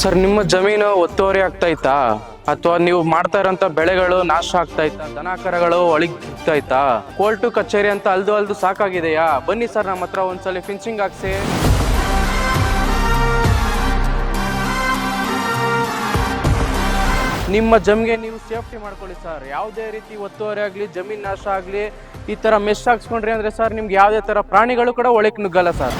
Sir, ನಿಮ್ಮ ಜಮೀನು ಒತ್ತುವರಿ ಆಗ್ತಾ ಇತ್ತಾ ಅಥವಾ ನೀವು ಮಾಡ್ತಾ ಇರೋಂಥ ಬೆಳೆಗಳು ನಾಶ ಆಗ್ತಾ ಇತ್ತಾ? ದನ ಕರಗಳು ಒಳಗ್ತಾ ಇತ್ತಾ? ಕೋರ್ಟು ಕಚೇರಿ ಅಂತ ಅಲ್ದು ಸಾಕಾಗಿದೆಯಾ? ಬನ್ನಿ ಸರ್, ನಮ್ಮ ಹತ್ರ ಒಂದ್ಸಲ ಫಿನ್ಸಿಂಗ್ ಹಾಕ್ಸಿ. ನಿಮ್ಮ ಜಮ್ಗೆ ನೀವು ಸೇಫ್ಟಿ ಮಾಡ್ಕೊಳ್ಳಿ ಸರ್. ಯಾವುದೇ ರೀತಿ ಒತ್ತುವರಿ ಆಗಲಿ, ಜಮೀನು ನಾಶ ಆಗಲಿ, ಈ ಥರ ಮೆಶ್ ಹಾಕ್ಸ್ಕೊಂಡ್ರಿ ಅಂದರೆ ಸರ್, ನಿಮ್ಗೆ ಯಾವುದೇ ಥರ ಪ್ರಾಣಿಗಳು ಕೂಡ ಒಳಗೆ ನುಗ್ಗಲ್ಲ ಸರ್.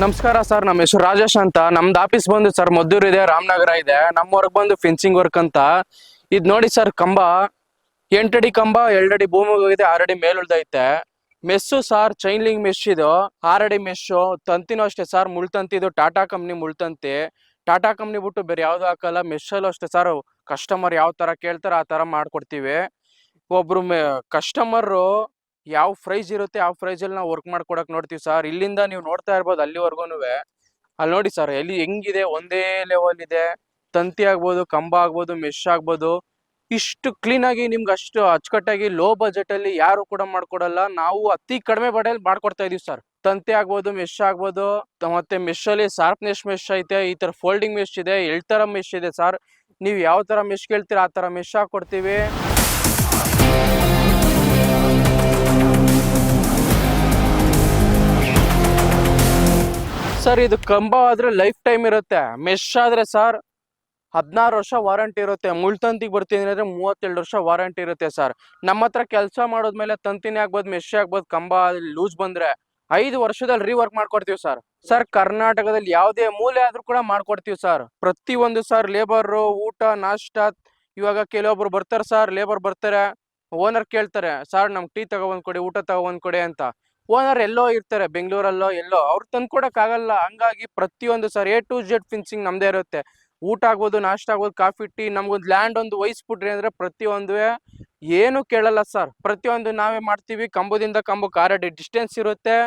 ನಮಸ್ಕಾರ ಸರ್, ನಮ್ಮ ಹೆಸರು ರಾಜೇಶ್ ಅಂತ. ನಮ್ದು ಆಫೀಸ್ ಬಂದು ಸರ್ ಮದ್ದೂರು ಇದೆ, ರಾಮನಗರ ಇದೆ. ನಮ್ಮವರ್ಗ್ ಬಂದು ಫೆನ್ಸಿಂಗ್ ವರ್ಕ್ ಅಂತ. ಇದು ನೋಡಿ ಸರ್, ಕಂಬ 8 ಅಡಿ ಕಂಬ, 2 ಅಡಿ ಭೂಮಿ ಹೋಗಿದೆ, 6 ಅಡಿ ಮೇಲ್ ಉಳ್ದೈತೆ. Mesh sir chain link mesh ಇದು, 6 ಅಡಿ ಮೆಶ್ಶು. ತಂತಿನೂ ಅಷ್ಟೇ ಸರ್, ಮುಳ್ತಂತಿ. ಇದು ಟಾಟಾ ಕಂಪ್ನಿ ಮುಳ್ತಂತಿ. ಟಾಟಾ ಕಂಪ್ನಿ ಬಿಟ್ಟು ಬೇರೆ ಯಾವ್ದು ಹಾಕಲ್ಲ. ಮೆಶ್ಶಲ್ಲೂ ಅಷ್ಟೇ ಸರ್, ಕಸ್ಟಮರ್ ಯಾವ ತರ ಕೇಳ್ತಾರ ಆ ತರ ಮಾಡ್ಕೊಡ್ತೀವಿ. ಒಬ್ರು ಕಸ್ಟಮರು ಯಾವ ಪ್ರೈಸ್ ಇರುತ್ತೆ ಆ ಪ್ರೈಸಲ್ಲಿ ನಾವು ವರ್ಕ್ ಮಾಡ್ಕೊಡಕ್ ನೋಡ್ತೀವಿ ಸರ್. ಇಲ್ಲಿಂದ ನೀವು ನೋಡ್ತಾ ಇರ್ಬೋದು ಅಲ್ಲಿವರೆಗೂನುವೆ. ಅಲ್ಲಿ ನೋಡಿ ಸರ್, ಎಲ್ಲಿ ಹೆಂಗಿದೆ, ಒಂದೇ ಲೆವೆಲ್ ಇದೆ. ತಂತಿ ಆಗ್ಬೋದು, ಕಂಬ ಆಗ್ಬೋದು, ಮೆಶ್ ಆಗ್ಬೋದು. ಇಷ್ಟು ಕ್ಲೀನ್ ಆಗಿ ನಿಮ್ಗೆ ಅಷ್ಟು ಅಚ್ಚುಕಟ್ಟಾಗಿ ಲೋ ಬಜೆಟ್ ಅಲ್ಲಿ ಯಾರು ಕೂಡ ಮಾಡ್ಕೊಡಲ್ಲ. ನಾವು ಅತಿ ಕಡಿಮೆ ಬಡ್ಡಿಯಲ್ಲಿ ಮಾಡ್ಕೊಡ್ತಾ ಇದೀವಿ ಸರ್. ತಂತಿ ಆಗ್ಬೋದು, ಮೆಶ್ ಆಗ್ಬೋದು, ಮತ್ತೆ ಮೆಶ್ ಅಲ್ಲಿ ಶಾರ್ಪ್ನೆಸ್ ಮೆಶ್ ಐತೆ, ಈ ತರ ಫೋಲ್ಡಿಂಗ್ ಮೆಶ್ ಇದೆ, ಎಳ್ತರ ಮೆಶ್ ಇದೆ ಸರ್. ನೀವು ಯಾವ ತರ ಮೆಶ್ ಕೇಳ್ತೀರಾ ಆ ತರ ಮೆಶ್ ಹಾಕೊಡ್ತೀವಿ. ಸರ್, ಇದು ಕಂಬ ಆದ್ರೆ ಲೈಫ್ ಟೈಮ್ ಇರುತ್ತೆ. ಮೆಶ್ ಆದ್ರೆ ಸರ್ 16 ವರ್ಷ ವಾರಂಟಿ ಇರುತ್ತೆ. ಮುಳ್ತಂತಿಗೆ ಬರ್ತೀನಿ ಅಂದ್ರೆ 32 ವರ್ಷ ವಾರಂಟಿ ಇರುತ್ತೆ ಸರ್. ನಮ್ಮ ಹತ್ರ ಕೆಲಸ ಮಾಡೋದ್ಮೇಲೆ ತಂತಿನೇ ಆಗ್ಬೋದು, ಮೆಶ್ ಆಗ್ಬೋದು, ಕಂಬ ಲೂಸ್ ಬಂದ್ರೆ 5 ವರ್ಷದಲ್ಲಿ ರೀವರ್ಕ್ ಮಾಡ್ಕೊಡ್ತೀವಿ ಸರ್. ಸರ್, ಕರ್ನಾಟಕದಲ್ಲಿ ಯಾವುದೇ ಮೂಲೆ ಆದ್ರೂ ಕೂಡ ಮಾಡ್ಕೊಡ್ತೀವಿ ಸರ್. ಪ್ರತಿಯೊಂದು ಸರ್, ಲೇಬರ್, ಊಟ, ನಾಷ್ಟ. ಇವಾಗ ಕೆಲವೊಬ್ರು ಬರ್ತಾರೆ ಸರ್, ಲೇಬರ್ ಬರ್ತಾರೆ, ಓನರ್ ಕೇಳ್ತಾರೆ ಸರ್ ನಮ್ಗೆ ಟೀ ತಗೊಬಂದ್ ಕೊಡಿ, ಊಟ ತಗೊಬಂದ್ ಕೊಡಿ ಅಂತ. ಓನರ್ ಎಲ್ಲೋ ಇರ್ತಾರೆ, ಬೆಂಗಳೂರಲ್ಲೋ ಎಲ್ಲೋ, ಅವ್ರು ತಂದ್ಕೊಡಕ್ ಆಗಲ್ಲ. ಹಂಗಾಗಿ ಪ್ರತಿಯೊಂದು sir A to Z fencing ನಮ್ದೇ ಇರುತ್ತೆ. ಊಟ ಆಗ್ಬೋದು, ನಾಷ್ಟ ಆಗ್ಬೋದು, ಕಾಫಿ, ಟೀ. ನಮ್ಗೊಂದು ಲ್ಯಾಂಡ್ ಒಂದು ವಹಿಸ್ಬಿಟ್ರಿ ಅಂದ್ರೆ ಪ್ರತಿಯೊಂದು ಏನು ಕೇಳಲ್ಲ ಸರ್. ಪ್ರತಿಯೊಂದು ನಾವೇ ಮಾಡ್ತೀವಿ. ಕಂಬದಿಂದ ಕಂಬಕ್ಕೆ 6 ಅಡಿ ಡಿಸ್ಟೆನ್ಸ್ ಇರುತ್ತೆ.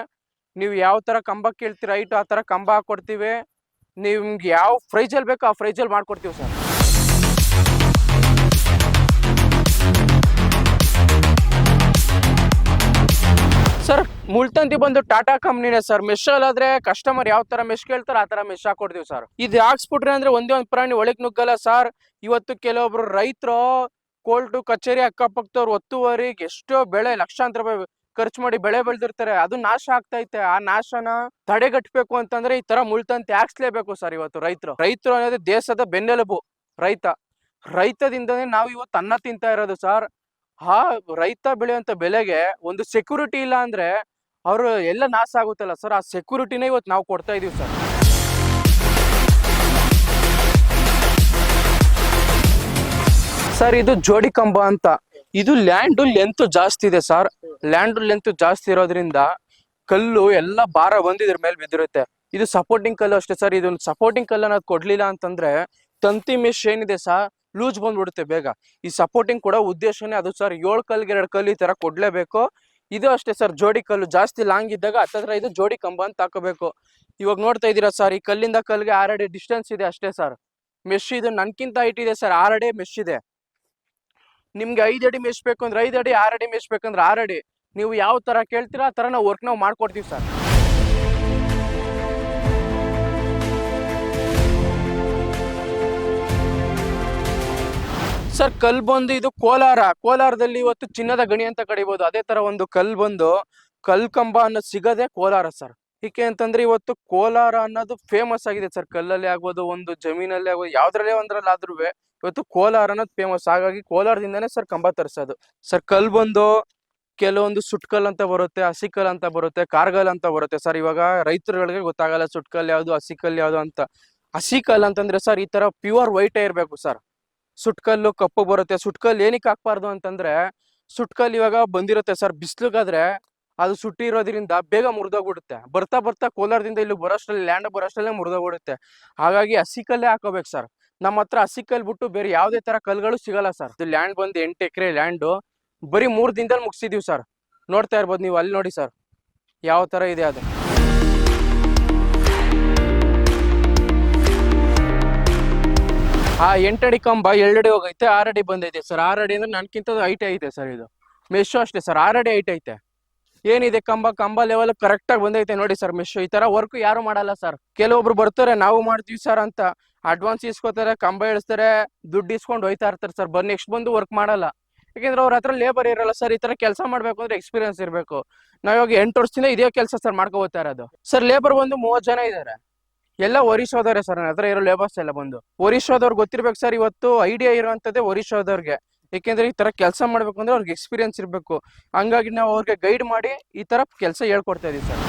ನೀವು ಯಾವ ತರ ಕಂಬ ಕೇಳ್ತೀರ ಹೈಟ್ ಆ ತರ ಕಂಬ ಹಾಕೊಡ್ತೀವಿ. ನಿಮ್ಗೆ ಯಾವ ಪ್ರೈಜಲ್ಲಿ ಬೇಕೋ ಆ ಪ್ರೈಜಲ್ಲಿ ಮಾಡ್ಕೊಡ್ತೀವಿ ಸರ್. ಸರ್, ಮುಳ್ತಂತಿ ಬಂದು ಟಾಟಾ ಕಂಪ್ನಿನೇ ಸರ್. ಮೆಶ್ ಆದ್ರೆ ಕಸ್ಟಮರ್ ಯಾವ ತರ ಮೆಶ್ ಕೇಳ್ತಾರೆ ಆ ತರ ಮೆಶ್ ಹಾಕೊಡ್ತೀವಿ ಸರ್. ಇದು ಹಾಕ್ಸ್ಬಿಟ್ರೆ ಅಂದ್ರೆ ಒಂದೇ ಒಂದು ಪ್ರಾಣಿ ಒಳಗ್ ನುಗ್ಗಲ್ಲ ಸರ್. ಇವತ್ತು ಕೆಲವೊಬ್ರು ರೈತರು ಕೋರ್ಟು ಕಚೇರಿ ಅಕ್ಕಪಕ್ಕದವ್ರು ಒತ್ತುವರಿಗೆ ಎಷ್ಟೋ ಬೆಳೆ ಲಕ್ಷಾಂತರ ರೂಪಾಯಿ ಖರ್ಚು ಮಾಡಿ ಬೆಳೆ ಬೆಳೆದಿರ್ತಾರೆ, ಅದು ನಾಶ ಆಗ್ತೈತೆ. ಆ ನಾಶನ ತಡೆಗಟ್ಟಬೇಕು ಅಂತಂದ್ರೆ ಈ ತರ ಮುಳ್ತಂತಿ ಹಾಕ್ಸ್ಲೇಬೇಕು ಸರ್. ಇವತ್ತು ರೈತರು ಅನ್ನೋದು ದೇಶದ ಬೆನ್ನೆಲುಬು. ರೈತದಿಂದನೇ ನಾವು ಇವತ್ತು ಅನ್ನ ತಿಂತಾ ಇರೋದು ಸರ್. ಆ ರೈತ ಬೆಳೆಯುವಂತ ಬೆಳೆಗೆ ಒಂದು ಸೆಕ್ಯೂರಿಟಿ ಇಲ್ಲ ಅಂದ್ರೆ ಅವರು ಎಲ್ಲ ನಾಶ ಆಗುತ್ತಲ್ಲ ಸರ್. ಆ ಸೆಕ್ಯೂರಿಟಿನೇ ಇವತ್ತು ನಾವು ಕೊಡ್ತಾ ಇದೀವಿ ಸರ್. ಸರ್, ಇದು ಜೋಡಿ ಕಂಬ ಅಂತ. ಇದು ಲ್ಯಾಂಡ್ ಲೆಂತ್ ಜಾಸ್ತಿ ಇದೆ ಸರ್. ಲ್ಯಾಂಡ್ ಲೆಂತ್ ಜಾಸ್ತಿ ಇರೋದ್ರಿಂದ ಕಲ್ಲು ಎಲ್ಲ ಭಾರ ಬಂದು ಇದ್ರ ಮೇಲೆ ಬಿದ್ದಿರುತ್ತೆ. ಇದು ಸಪೋರ್ಟಿಂಗ್ ಕಲ್ಲು ಅಷ್ಟೇ ಸರ್. ಇದೊಂದು ಸಪೋರ್ಟಿಂಗ್ ಕಲ್ಲು ಅನ್ನೋದು ಕೊಡ್ಲಿಲ್ಲ ಅಂತಂದ್ರೆ ತಂತಿ ಮೆಶ್ ಏನಿದೆ ಸರ್ ಲೂಸ್ ಬಂದ್ಬಿಡುತ್ತೆ ಬೇಗ. ಈ ಸಪೋರ್ಟಿಂಗ್ ಕೊಡೋ ಉದ್ದೇಶನೇ ಅದು ಸರ್. 7 ಕಲ್ಗೆ 2 ಕಲ್ಲು ಈ ತರ ಕೊಡ್ಲೇಬೇಕು. ಇದು ಅಷ್ಟೇ ಸರ್, ಜೋಡಿ ಕಲ್ಲು ಜಾಸ್ತಿ ಲಾಂಗ್ ಇದ್ದಾಗ ಹತ್ತತ್ರ ಇದು ಜೋಡಿ ಕಂಬ ಅಂತ ಹಾಕೋಬೇಕು. ಇವಾಗ ನೋಡ್ತಾ ಇದೀರಾ ಸರ್, ಈ ಕಲ್ಲಿಂದ ಕಲ್ಗೆ 6 ಅಡಿ ಡಿಸ್ಟೆನ್ಸ್ ಇದೆ ಅಷ್ಟೇ ಸರ್. ಮೆಶ್ ಇದು ನನ್ಕಿಂತ ಹೈಟ್ ಇದೆ ಸರ್, 6 ಅಡಿ ಮೆಶ್ ಇದೆ. ನಿಮ್ಗೆ 5 ಅಡಿ ಮೆಶ್ ಬೇಕು ಅಂದ್ರೆ 5 ಅಡಿ, 6 ಅಡಿ ಮೆಶ್ ಬೇಕಂದ್ರೆ 6 ಅಡಿ. ನೀವು ಯಾವ ತರ ಕೇಳ್ತೀರಾ ಆ ತರ ನಾವು ವರ್ಕ್ ನಾವು ಮಾಡ್ಕೊಡ್ತೀವಿ ಸರ್. ಸರ್, ಕಲ್ ಬಂದು ಇದು ಕೋಲಾರದಲ್ಲಿ ಇವತ್ತು ಚಿನ್ನದ ಗಣಿ ಅಂತ ಕಡಿಬಹುದು. ಅದೇ ತರ ಒಂದು ಕಲ್ ಬಂದು ಕಲ್ ಕಂಬ ಅನ್ನೋದು ಸಿಗದೆ ಕೋಲಾರ ಸರ್. ಏಕೆ ಅಂತಂದ್ರೆ ಇವತ್ತು ಕೋಲಾರ ಅನ್ನೋದು ಫೇಮಸ್ ಆಗಿದೆ ಸರ್. ಕಲ್ಲಲ್ಲಿ ಆಗ್ಬೋದು, ಒಂದು ಜಮೀನಲ್ಲಿ ಆಗ್ಬೋದು, ಯಾವ್ದ್ರಲ್ಲೇ ಒಂದ್ರಲ್ಲಿ ಆದ್ರೂ ಇವತ್ತು ಕೋಲಾರ ಅನ್ನೋದು ಫೇಮಸ್. ಹಾಗಾಗಿ ಕೋಲಾರದಿಂದಾನೇ ಸರ್ ಕಂಬ ತರಿಸೋದು ಸರ್. ಕಲ್ ಬಂದು ಕೆಲವೊಂದು ಸುಟ್ಕಲ್ ಅಂತ ಬರುತ್ತೆ, ಹಸಿಕಲ್ ಅಂತ ಬರುತ್ತೆ, ಕಾರ್ಗಲ್ ಅಂತ ಬರುತ್ತೆ ಸರ್. ಇವಾಗ ರೈತರುಗಳಿಗೆ ಗೊತ್ತಾಗಲ್ಲ ಸುಟ್ಕಲ್ ಯಾವ್ದು ಹಸಿಕಲ್ ಯಾವ್ದು ಅಂತ. ಹಸಿಕಲ್ ಅಂತಂದ್ರೆ ಸರ್ ಈ ತರ ಪ್ಯೂರ್ ವೈಟೇ ಇರ್ಬೇಕು ಸರ್. ಸುಟ್ಕಲ್ಲು ಕಪ್ಪು ಬರುತ್ತೆ. ಸುಟ್ಕಲ್ ಏನಕ್ಕೆ ಹಾಕ್ಬಾರ್ದು ಅಂತಂದ್ರೆ ಸುಟ್ಕಲ್ ಇವಾಗ ಬಂದಿರುತ್ತೆ ಸರ್, ಬಿಸ್ಲುಗಾದ್ರೆ ಅದು ಸುಟ್ಟಿರೋದ್ರಿಂದ ಬೇಗ ಮುರಿದೋಗ್ಬಿಡುತ್ತೆ. ಬರ್ತಾ ಬರ್ತಾ ಕೋಲಾರದಿಂದ ಇಲ್ಲಿ ಬರೋಷ್ಟ್ರಲ್ಲಿ ಲ್ಯಾಂಡ್ ಬರೋಷ್ಟ್ರಲ್ಲೇ ಮುರಿದೋಗ್ಬಿಡುತ್ತೆ. ಹಾಗಾಗಿ ಹಸಿಕಲ್ಲೇ ಹಾಕೋಬೇಕು ಸರ್. ನಮ್ಮ ಹತ್ರ ಹಸಿಕಲ್ ಬಿಟ್ಟು ಬೇರೆ ಯಾವುದೇ ತರ ಕಲ್ಗಳು ಸಿಗಲ್ಲ ಸರ್. ಇದು ಲ್ಯಾಂಡ್ ಬಂದು 8 ಎಕರೆ ಲ್ಯಾಂಡು, ಬರೀ 3 ದಿನದಲ್ಲಿ ಮುಗಿಸಿದೀವಿ ಸರ್. ನೋಡ್ತಾ ಇರ್ಬೋದು ನೀವು, ಅಲ್ಲಿ ನೋಡಿ ಸರ್ ಯಾವ ತರ ಇದೆ ಅದು. ಆ 8 ಅಡಿ ಕಂಬ 2 ಅಡಿ ಹೋಗೈತೆ, 6 ಅಡಿ ಬಂದೈತೆ ಸರ್. 6 ಅಡಿ ಅಂದ್ರೆ ನನ್ಕಿಂತ ಹೈಟ್ ಐತೆ ಸರ್. ಇದು ಮೆಶು ಅಷ್ಟೇ ಸರ್, 6 ಅಡಿ ಹೈಟ್ ಐತೆ. ಏನಿದೆ ಕಂಬ ಲೆವೆಲ್ ಕರೆಕ್ಟ್ ಆಗಿ ಬಂದೈತೆ ನೋಡಿ ಸರ್. ಮೆಶು ಈ ತರ ವರ್ಕ್ ಯಾರು ಮಾಡಲ್ಲ ಸರ್. ಕೆಲವೊಬ್ರು ಬರ್ತಾರೆ ನಾವು ಮಾಡ್ತೀವಿ ಸರ್ ಅಂತ ಅಡ್ವಾನ್ಸ್ ಇಸ್ಕೋತಾರೆ, ಕಂಬ ಇಳಿಸ್ತಾರೆ, ದುಡ್ಡು ಇಸ್ಕೊಂಡು ಹೋಯ್ತಾ ಇರ್ತಾರೆ ಸರ್. ನೆಕ್ಸ್ಟ್ ಬಂದು ವರ್ಕ್ ಮಾಡಲ್ಲ. ಯಾಕೆಂದ್ರೆ ಅವ್ರ ಹತ್ರ ಲೇಬರ್ ಇರಲ್ಲ ಸರ್. ಈ ತರ ಕೆಲಸ ಮಾಡ್ಬೇಕು ಅಂದ್ರೆ ಎಕ್ಸ್ಪೀರಿಯನ್ಸ್ ಇರಬೇಕು. ನಾವ್ ಇವಾಗ 8 ವರ್ಷದಿಂದ ಇದೇ ಕೆಲಸ ಸರ್ ಮಾಡ್ಕೊ ಹೋಗ್ತಾ ಇರೋದು ಸರ್. ಲೇಬರ್ ಬಂದು 30 ಜನ ಇದ್ದಾರೆ, ಎಲ್ಲ ಒರಿಸ್ಸಾದವ್ರೆ ಸರ್. ನನ್ನ ಹತ್ರ ಇರೋ ಲೇಬರ್ಸ್ ಎಲ್ಲ ಬಂದು ಒರಿಸ್ಸಾದವ್ರಿಗೆ ಗೊತ್ತಿರ್ಬೇಕು ಸರ್. ಇವತ್ತು ಐಡಿಯಾ ಇರುವಂತದ್ದೇ ಒರಿಸ್ಸಾದವ್ರಿಗೆ. ಯಾಕೆಂದ್ರೆ ಈ ತರ ಕೆಲಸ ಮಾಡ್ಬೇಕು ಅಂದ್ರೆ ಅವ್ರಿಗೆ ಎಕ್ಸ್ಪೀರಿಯನ್ಸ್ ಇರಬೇಕು. ಹಂಗಾಗಿ ನಾವು ಅವ್ರಿಗೆ ಗೈಡ್ ಮಾಡಿ ಈ ತರ ಕೆಲಸ ಹೇಳ್ಕೊಡ್ತಾ ಇದೀವಿ ಸರ್.